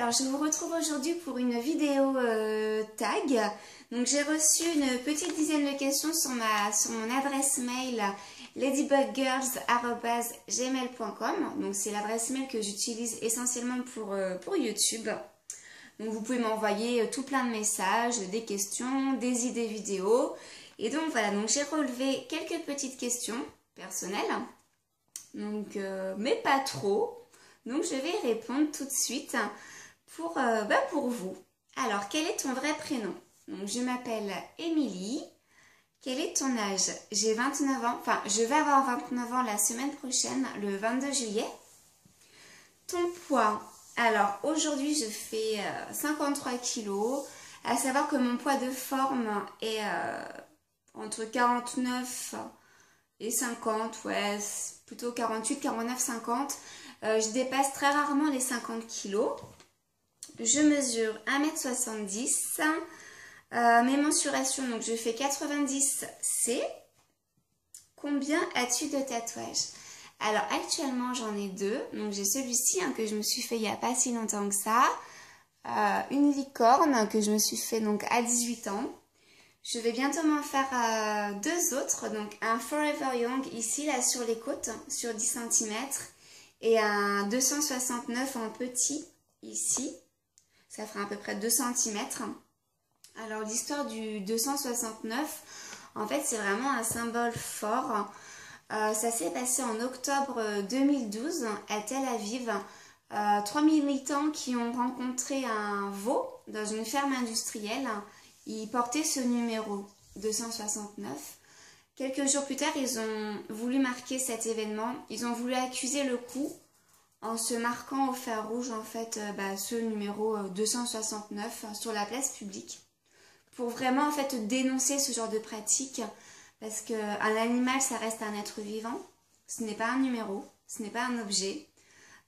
alors je vous retrouve aujourd'hui pour une vidéo tag. Donc j'ai reçu une petite dizaine de questions sur mon adresse mail ladybuggirls@gmail.com. Donc c'est l'adresse mail que j'utilise essentiellement pour YouTube. Donc vous pouvez m'envoyer tout plein de messages, des questions, des idées vidéos. Et donc voilà, donc j'ai relevé quelques petites questions personnelles. Donc mais pas trop. Donc je vais y répondre tout de suite pour vous. Alors, quel est ton vrai prénom? Donc je m'appelle Émilie. Quel est ton âge? J'ai 29 ans, enfin je vais avoir 29 ans la semaine prochaine, le 22 juillet. Ton poids? Alors aujourd'hui je fais 53 kilos, à savoir que mon poids de forme est entre 49 et 50, ouais, plutôt 48, 49, 50. Je dépasse très rarement les 50 kilos. Je mesure 1m70. Mes mensurations, donc je fais 90C. Combien as-tu de tatouages? Alors actuellement j'en ai deux. Donc j'ai celui-ci que je me suis fait il n'y a pas si longtemps que ça. Une licorne que je me suis fait donc à 18 ans. Je vais bientôt m'en faire deux autres. Donc un Forever Young ici, là sur les côtes, sur 10 cm. Et un 269 en petit ici. Ça fera à peu près 2 cm. Alors l'histoire du 269, en fait c'est vraiment un symbole fort. Ça s'est passé en octobre 2012 à Tel Aviv. 3 militants qui ont rencontré un veau dans une ferme industrielle. Ils portaient ce numéro 269. Quelques jours plus tard, ils ont voulu marquer cet événement. Ils ont voulu accuser le coup en se marquant au fer rouge en fait ce numéro 269 sur la place publique. Pour vraiment en fait dénoncer ce genre de pratique. Parce qu'un animal, ça reste un être vivant. Ce n'est pas un numéro, ce n'est pas un objet.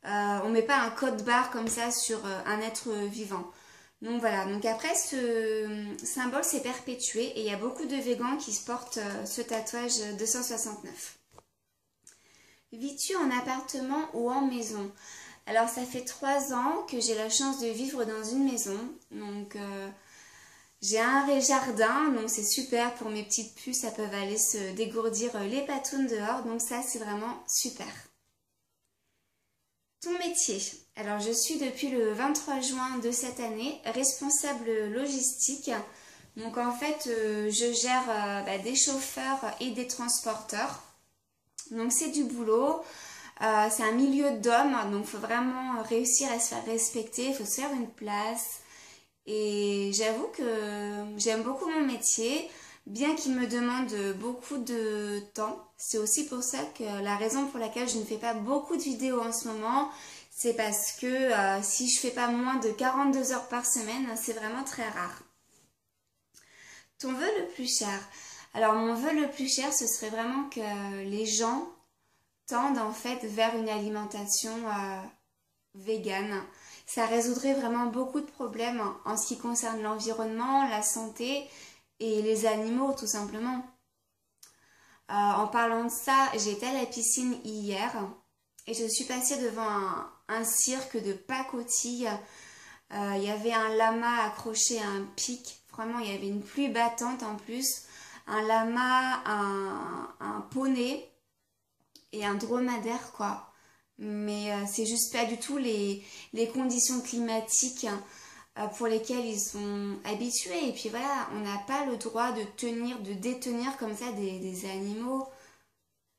On ne met pas un code barre comme ça sur un être vivant. Donc voilà, donc après ce symbole s'est perpétué et il y a beaucoup de végans qui se portent ce tatouage 269. Vis-tu en appartement ou en maison? Alors ça fait 3 ans que j'ai la chance de vivre dans une maison. Donc j'ai un jardin, donc c'est super pour mes petites puces, ça peuvent aller se dégourdir les patounes dehors. Donc ça c'est vraiment super. Ton métier? Alors je suis depuis le 23 juin de cette année responsable logistique. Donc en fait je gère des chauffeurs et des transporteurs. Donc c'est du boulot, c'est un milieu d'hommes, donc il faut vraiment réussir à se faire respecter, il faut se faire une place. Et j'avoue que j'aime beaucoup mon métier, bien qu'il me demande beaucoup de temps. C'est aussi pour ça que la raison pour laquelle je ne fais pas beaucoup de vidéos en ce moment, c'est parce que si je fais pas moins de 42 heures par semaine, c'est vraiment très rare. Ton vœu le plus cher? Alors mon vœu le plus cher, ce serait vraiment que les gens tendent en fait vers une alimentation végane. Ça résoudrait vraiment beaucoup de problèmes en ce qui concerne l'environnement, la santé et les animaux tout simplement. En parlant de ça, j'étais à la piscine hier et je suis passée devant un cirque de pacotilles. Il y avait un lama accroché à un pic, vraiment il y avait une pluie battante en plus, un lama, un poney et un dromadaire quoi. Mais c'est juste pas du tout les conditions climatiques pour lesquelles ils sont habitués. Et puis voilà, on n'a pas le droit de détenir comme ça des animaux.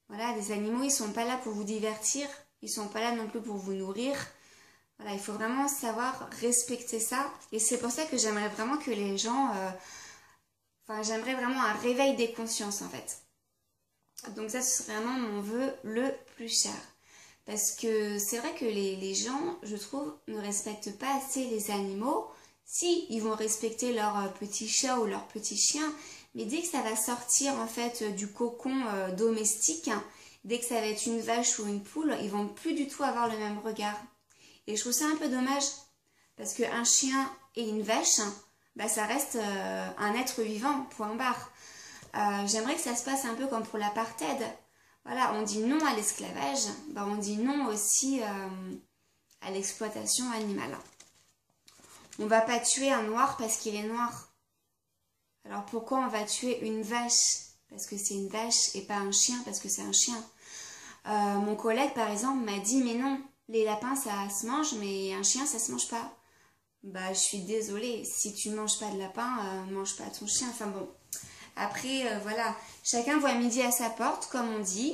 Voilà, des animaux, ils sont pas là pour vous divertir, ils sont pas là non plus pour vous nourrir. Voilà, il faut vraiment savoir respecter ça. Et c'est pour ça que j'aimerais vraiment que les gens... j'aimerais vraiment un réveil des consciences en fait. Donc ça, ce serait vraiment mon vœu le plus cher. Parce que c'est vrai que les gens, je trouve, ne respectent pas assez les animaux. Si, ils vont respecter leur petit chat ou leur petit chien, mais dès que ça va sortir en fait du cocon domestique, dès que ça va être une vache ou une poule, ils vont plus du tout avoir le même regard. Et je trouve ça un peu dommage, parce qu'un chien et une vache, ça reste un être vivant, point barre. J'aimerais que ça se passe un peu comme pour l'apartheid. Voilà, on dit non à l'esclavage, on dit non aussi à l'exploitation animale. On va pas tuer un noir parce qu'il est noir. Alors pourquoi on va tuer une vache parce que c'est une vache et pas un chien parce que c'est un chien? Mon collègue par exemple m'a dit mais non, les lapins ça se mange mais un chien ça se mange pas. Bah je suis désolée, si tu manges pas de lapin, mange pas ton chien. Enfin bon, après voilà, chacun voit midi à sa porte comme on dit.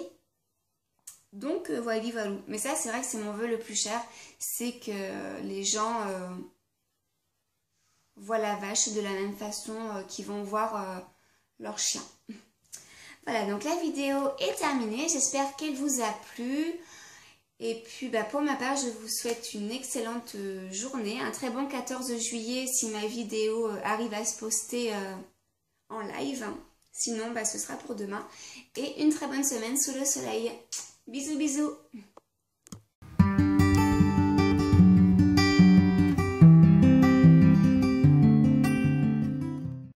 Donc voilà, voilà. Mais ça c'est vrai que c'est mon vœu le plus cher, c'est que les gens voient la vache de la même façon qu'ils vont voir leur chien. Voilà, donc la vidéo est terminée, j'espère qu'elle vous a plu. Et puis bah, pour ma part, je vous souhaite une excellente journée, un très bon 14 juillet si ma vidéo arrive à se poster en live. Sinon, bah, ce sera pour demain. Et une très bonne semaine sous le soleil. Bisous, bisous!